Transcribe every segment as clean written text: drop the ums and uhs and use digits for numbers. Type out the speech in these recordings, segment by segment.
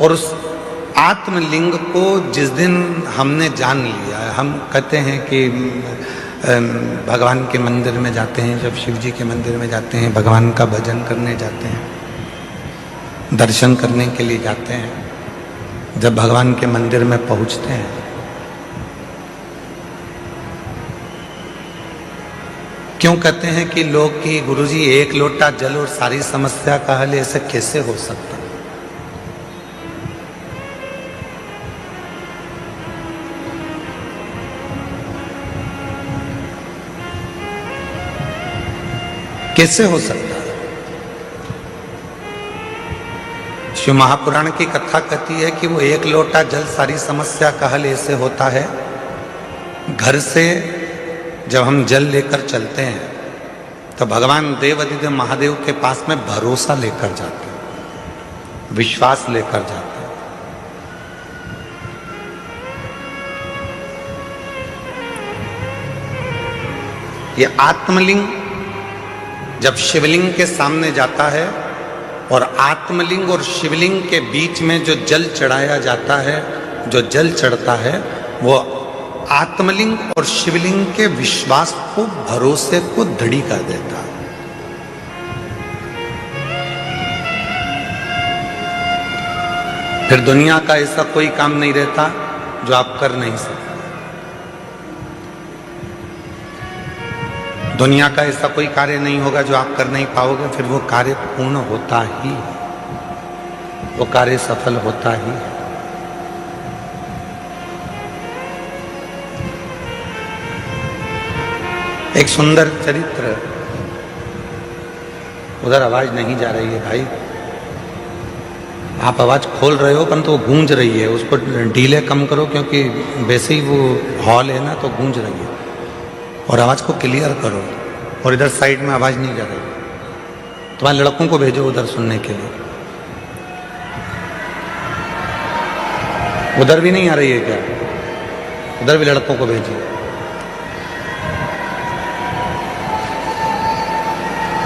और उस आत्मलिंग को जिस दिन हमने जान लिया, हम कहते हैं कि भगवान के मंदिर में जाते हैं, जब शिव जी के मंदिर में जाते हैं, भगवान का भजन करने जाते हैं, दर्शन करने के लिए जाते हैं, जब भगवान के मंदिर में पहुंचते हैं क्यों कहते हैं कि लोग कि गुरुजी एक लोटा जल और सारी समस्या का हल, ऐसे कैसे हो सकता? कैसे हो सकता है? शिव महापुराण की कथा कहती है कि वो एक लोटा जल सारी समस्या का हल ऐसे होता है। घर से जब हम जल लेकर चलते हैं तो भगवान देवाधिदेव महादेव के पास में भरोसा लेकर जाते हैं, विश्वास लेकर जाते हैं। ये आत्मलिंग जब शिवलिंग के सामने जाता है और आत्मलिंग और शिवलिंग के बीच में जो जल चढ़ाया जाता है, जो जल चढ़ता है, वो आत्मलिंग और शिवलिंग के विश्वास को, भरोसे को दृढ़ कर देता है। फिर दुनिया का ऐसा कोई काम नहीं रहता जो आप कर नहीं सकते। दुनिया का ऐसा कोई कार्य नहीं होगा जो आप कर नहीं पाओगे, फिर वो कार्य पूर्ण होता ही, वो कार्य सफल होता ही। एक सुंदर चरित्र, उधर आवाज नहीं जा रही है भाई, आप आवाज खोल रहे हो परंतु वो गूंज रही है, उसको डीले कम करो क्योंकि वैसे ही वो हॉल है ना तो गूंज रही है, और आवाज को क्लियर करो। और इधर साइड में आवाज नहीं जा रही, तुम्हारे लड़कों को भेजो उधर सुनने के लिए। उधर भी नहीं आ रही है क्या? उधर भी लड़कों को भेजिए।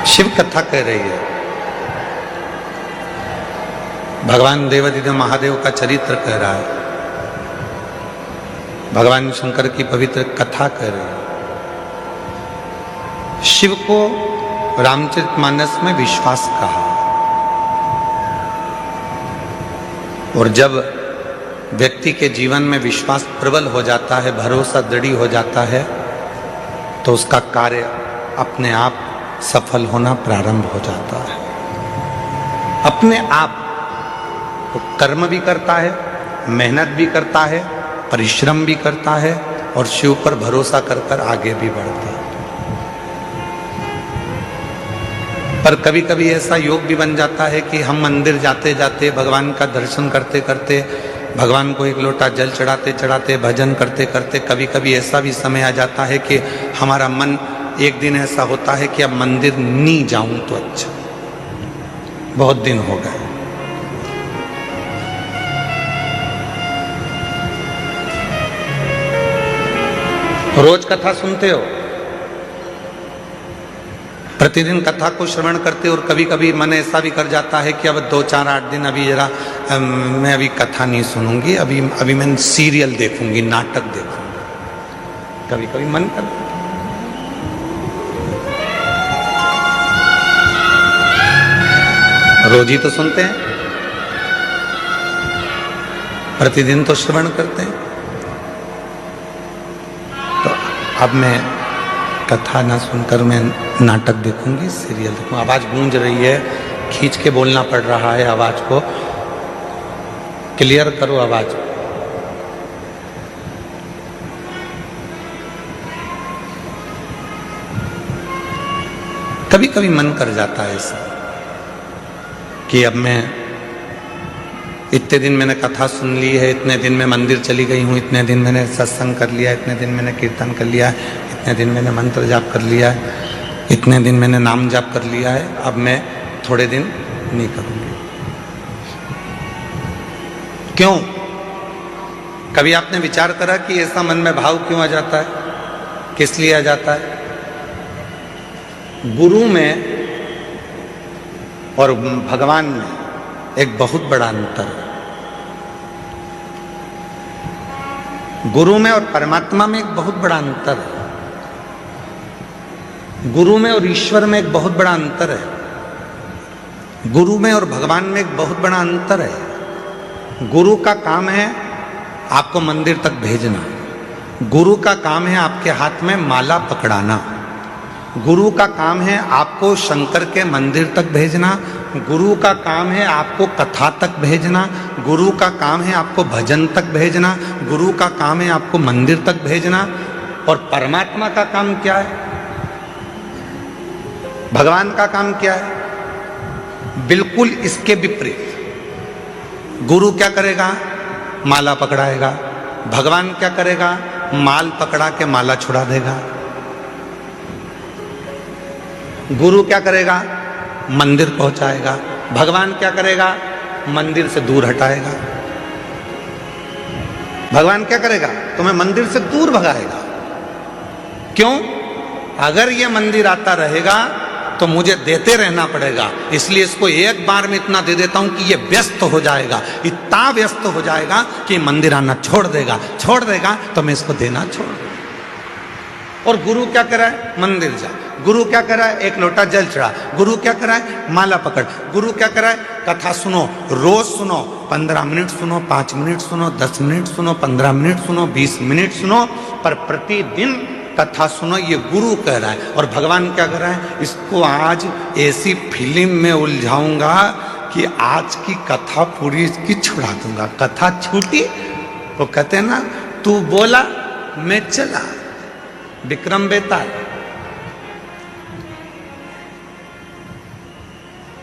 शिव कथा कह रही है, भगवान देवाधिदेव महादेव का चरित्र कह रहा है, भगवान शंकर की पवित्र कथा कह रही है। शिव को रामचरितमानस में विश्वास कहा, और जब व्यक्ति के जीवन में विश्वास प्रबल हो जाता है, भरोसा दृढ़ हो जाता है, तो उसका कार्य अपने आप सफल होना प्रारंभ हो जाता है। अपने आप वो कर्म भी करता है, मेहनत भी करता है, परिश्रम भी करता है, और शिव पर भरोसा कर कर आगे भी बढ़ता है। पर कभी कभी ऐसा योग भी बन जाता है कि हम मंदिर जाते जाते, भगवान का दर्शन करते करते, भगवान को एक लोटा जल चढ़ाते चढ़ाते, भजन करते करते, कभी कभी ऐसा भी समय आ जाता है कि हमारा मन, एक दिन ऐसा होता है कि अब मंदिर नहीं जाऊं तो अच्छा, बहुत दिन हो गए। रोज कथा सुनते हो, प्रतिदिन कथा को श्रवण करते, और कभी कभी मन ऐसा भी कर जाता है कि अब 2, 4, 8 दिन अभी जरा मैं अभी कथा नहीं सुनूंगी, अभी मैं सीरियल देखूंगी, नाटक देखूंगी, कभी कभी मन करता। रोज ही तो सुनते हैं, प्रतिदिन तो श्रवण करते हैं, तो अब मैं कथा ना सुनकर मैं नाटक देखूंगी, सीरियल देखूंगी। आवाज गूंज रही है, खींच के बोलना पड़ रहा है, आवाज को क्लियर करो आवाज। कभी कभी मन कर जाता है ऐसा कि अब मैं, इतने दिन मैंने कथा सुन ली है, इतने दिन मैं मंदिर चली गई हूँ, इतने दिन मैंने सत्संग कर लिया, इतने दिन मैंने कीर्तन कर लिया है, इतने दिन मैंने मंत्र जाप कर लिया है, इतने दिन मैंने नाम जाप कर लिया है, अब मैं थोड़े दिन नहीं करूँगी। क्यों? कभी आपने विचार करा कि ऐसा मन में भाव क्यों आ जाता है? किस लिए आ जाता है? गुरु में और भगवान में एक बहुत बड़ा अंतर है। गुरु में और परमात्मा में एक बहुत बड़ा अंतर है। गुरु में और ईश्वर में एक बहुत बड़ा अंतर है। गुरु में और भगवान में एक बहुत बड़ा अंतर है। गुरु का काम है आपको मंदिर तक भेजना। गुरु का काम है आपके हाथ में माला पकड़ाना। गुरु का काम है आपको शंकर के मंदिर तक भेजना। गुरु का काम है आपको कथा तक भेजना। गुरु का काम है आपको भजन तक भेजना। गुरु का काम है आपको मंदिर तक भेजना। और परमात्मा का काम क्या है? भगवान का काम क्या है? बिल्कुल इसके विपरीत। गुरु क्या करेगा? माला पकड़ाएगा। भगवान क्या करेगा? माल पकड़ा के माला छुड़ा देगा। गुरु क्या करेगा? मंदिर पहुंचाएगा। भगवान क्या करेगा? मंदिर से दूर हटाएगा। भगवान क्या करेगा? तुम्हें मंदिर से दूर भगाएगा। क्यों? अगर यह मंदिर आता रहेगा तो मुझे देते रहना पड़ेगा, इसलिए इसको एक बार में इतना दे देता हूं कि ये व्यस्त हो जाएगा, इतना व्यस्त हो जाएगा कि मंदिर आना छोड़ देगा तो मैं इसको देना छोड़ दूंगा। और गुरु क्या कर रहा है? मंदिर जा। गुरु क्या कर रहा है? एक लोटा जल चढ़ा। गुरु क्या कर रहा है? माला पकड़। गुरु क्या कर रहा है? कथा सुनो, रोज सुनो, 15 मिनट सुनो, 5 मिनट सुनो, 10 मिनट सुनो, 15 मिनट सुनो, 20 मिनट सुनो, पर प्रतिदिन कथा सुनो। ये गुरु कह रहा है। और भगवान क्या कर रहा है? इसको आज ऐसी फिल्म में उलझाऊंगा कि आज की कथा पूरी इसकी छुड़ा दूंगा। कथा छूटी तो कहते हैं ना, तू बोला मैं चला। विक्रम बेताल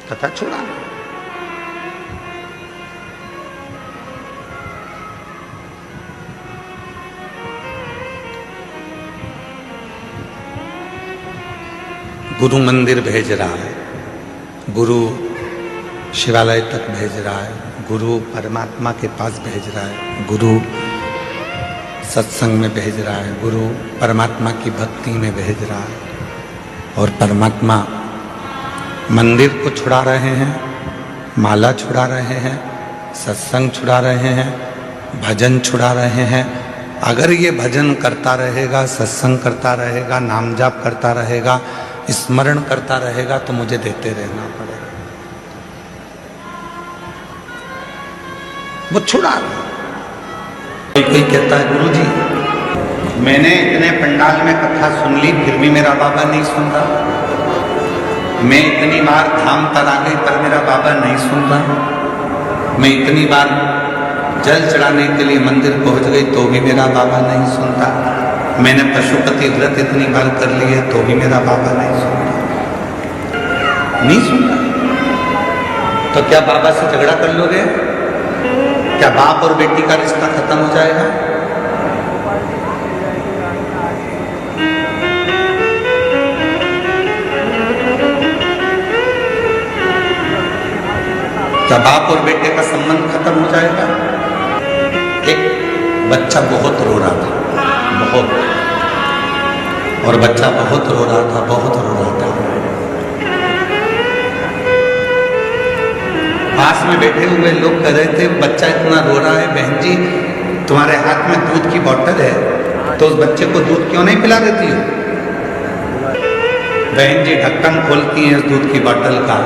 कथा छुड़ा। गुरु मंदिर भेज रहा है, गुरु शिवालय तक भेज रहा है, गुरु परमात्मा के पास भेज रहा है, गुरु सत्संग में भेज रहा है, गुरु परमात्मा की भक्ति में भेज रहा है। और परमात्मा मंदिर को छुड़ा रहे हैं, माला छुड़ा रहे हैं, सत्संग छुड़ा रहे हैं, भजन छुड़ा रहे हैं। अगर ये भजन करता रहेगा, सत्संग करता रहेगा, नाम जाप करता रहेगा, स्मरण करता रहेगा तो मुझे देते रहना पड़ेगा। वो छुड़ा रहा। कोई कहता है गुरुजी मैंने इतने पंडाल में कथा सुन ली फिर भी मेरा बाबा नहीं सुन रहा। मैं इतनी बार धाम पर आ गई पर मेरा बाबा नहीं सुन रहा। मैं इतनी बार जल चढ़ाने के लिए मंदिर पहुंच गई तो भी मेरा बाबा नहीं सुनता। मैंने पशुपति व्रत इतनी बार कर लिए तो भी मेरा बाबा नहीं सुनता। नहीं सुनता तो क्या बाबा से झगड़ा कर लोगे? क्या बाप और बेटी का रिश्ता खत्म हो जाएगा? क्या बाप और बेटे का संबंध खत्म हो जाएगा? एक बच्चा बहुत रो रहा था, बहुत, और बच्चा बहुत रो रहा था, बहुत रो रहा था। पास में बैठे हुए लोग कह रहे थे बच्चा इतना रो रहा है, बहन जी तुम्हारे हाथ में दूध की बोतल है तो उस बच्चे को दूध क्यों नहीं पिला देती हो? बहन जी ढक्कन खोलती हैं उस दूध की बोतल का,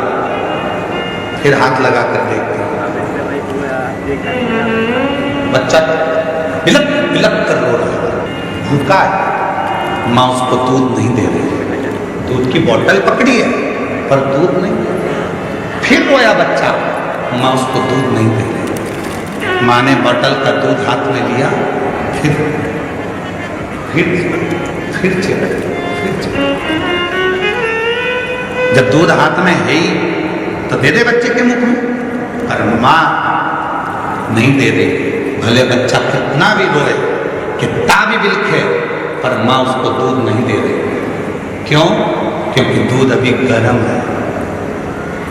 फिर हाथ लगा कर देखती हैं। बच्चा बिलक बिलक कर रो रहा है, भूखा है, माँ उसको दूध नहीं दे रही। दूध की बोतल पकड़ी है पर दूध नहीं दे रही। फिर रोया बच्चा, माँ उसको दूध नहीं दे रही। माँ ने बोतल का दूध हाथ में लिया, फिर चला। जब दूध हाथ में है ही तो दे दे बच्चे के मुख में, पर माँ नहीं दे रही। भले बच्चा कितना भी रोए, कितना भी बिलखे, पर माँ उसको दूध नहीं दे रही। क्यों? क्योंकि दूध अभी गर्म है।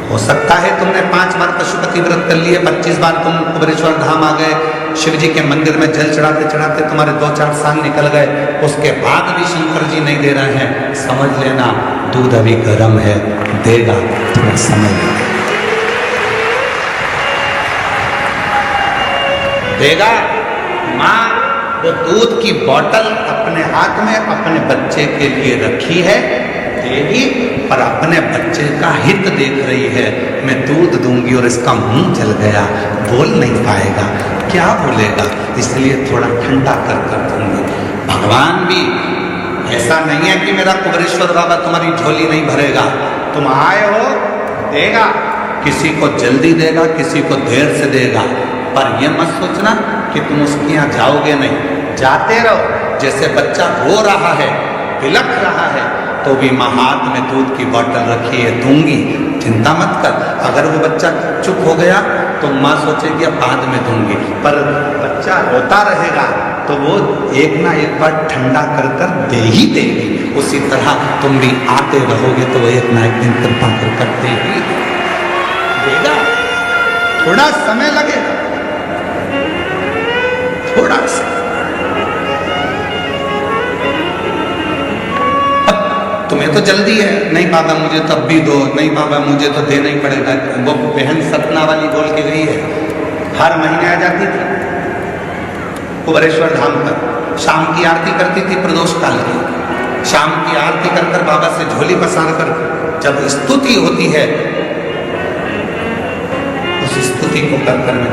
हो सकता है तुमने 5 बार पशुपति व्रत कर लिए, 25 बार तुम कुबेरेश्वर धाम आ गए, शिव जी के मंदिर में जल चढ़ाते चढ़ाते तुम्हारे 2-4 साल निकल गए, उसके बाद भी शंकर जी नहीं दे रहे हैं। समझ लेना दूध अभी गर्म है, देगा, थोड़ा समय लगेगा। देगा। माँ वो दूध की बोतल अपने हाथ में अपने बच्चे के लिए रखी है, देगी, पर अपने बच्चे का हित देख रही है। मैं दूध दूंगी और इसका मुंह जल गया, बोल नहीं पाएगा, क्या बोलेगा, इसलिए थोड़ा ठंडा कर कर दूंगी। भगवान भी ऐसा नहीं है कि मेरा कुबेरेश्वर बाबा तुम्हारी झोली नहीं भरेगा, तुम आए हो देगा, किसी को जल्दी देगा, किसी को देर से देगा, पर यह मत सोचना कि तुम उसके यहाँ जाओगे नहीं, जाते रहो। जैसे बच्चा रो रहा है, बिलख रहा है, तो भी माँ हाथ में दूध की बोतल रखी है, दूंगी, चिंता मत कर। अगर वो बच्चा चुप हो गया तो माँ सोचेगी अब बाद में दूंगी, पर बच्चा रोता रहेगा तो वो एक ना एक बार ठंडा कर कर दे ही देगी। उसी तरह तुम भी आते रहोगे तो वो एक ना एक दिन कृपा कर दे ही देगा। थोड़ा समय लगेगा, थोड़ा सा। तुम्हें तो जल्दी है, नहीं बाबा मुझे तब भी दो, नहीं बाबा मुझे तो देना ही पड़ेगा। वो बहन सतना वाली बोल के गई है, हर महीने आ जाती थी कुबेरेश्वर धाम पर, शाम की आरती करती थी प्रदोष काल की, शाम की आरती कर कर बाबा से झोली पसार कर जब स्तुति होती है, उस स्तुति को कर कर में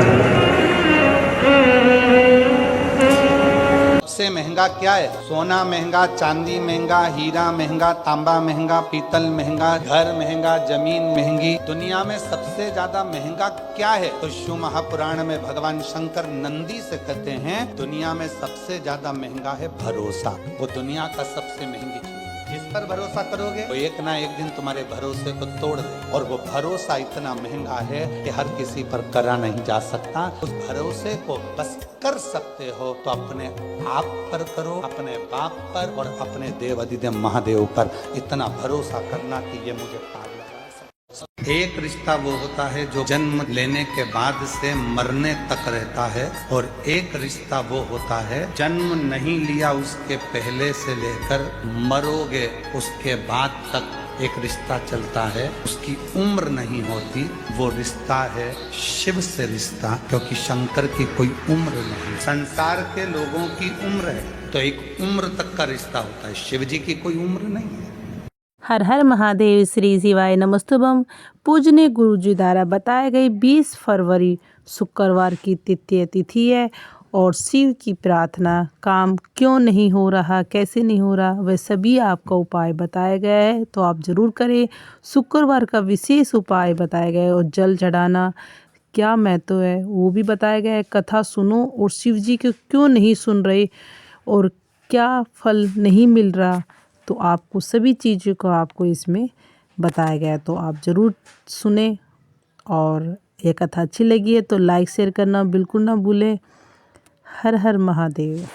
सबसे महंगा क्या है? सोना महंगा, चांदी महंगा, हीरा महंगा, तांबा महंगा, पीतल महंगा, घर महंगा, जमीन महंगी। दुनिया में सबसे ज्यादा महंगा क्या है? तो शिव महापुराण में भगवान शंकर नंदी से कहते हैं दुनिया में सबसे ज्यादा महंगा है भरोसा। वो दुनिया का सबसे महंगी चीज। जिस पर भरोसा करोगे वो एक ना एक दिन तुम्हारे भरोसे को तोड़ दे, और वो भरोसा इतना महंगा है कि हर किसी पर करा नहीं जा सकता। उस भरोसे को बस कर सकते हो तो अपने आप पर करो, अपने बाप पर और अपने देव अधिदेव महादेव पर इतना भरोसा करना कि ये मुझे पार लगा। एक रिश्ता वो होता है जो जन्म लेने के बाद से मरने तक रहता है, और एक रिश्ता वो होता है जन्म नहीं लिया उसके पहले से लेकर मरोगे उसके बाद तक एक रिश्ता चलता है, उसकी उम्र नहीं होती। वो रिश्ता है शिव से रिश्ता, क्योंकि शंकर की कोई उम्र नहीं, संसार के लोगों की उम्र है, तो एक उम्र तक का रिश्ता होता है, शिव जी की कोई उम्र नहीं है। हर हर महादेव, श्री शिवाय नमस्तुभम। पूजनीय गुरु जी द्वारा बताए गए 20 फरवरी शुक्रवार की तृतीय तिथि है, और शिव की प्रार्थना, काम क्यों नहीं हो रहा, कैसे नहीं हो रहा, वह सभी आपका उपाय बताया गया है, तो आप ज़रूर करें। शुक्रवार का विशेष उपाय बताया गया है, और जल चढ़ाना क्या महत्व है वो भी बताया गया है। कथा सुनो और शिव जी को क्यों नहीं सुन रहे और क्या फल नहीं मिल रहा, तो आपको सभी चीज़ों को आपको इसमें बताया गया है, तो आप ज़रूर सुने। और ये कथा अच्छी लगी है तो लाइक शेयर करना बिल्कुल ना भूलें। हर हर महादेव।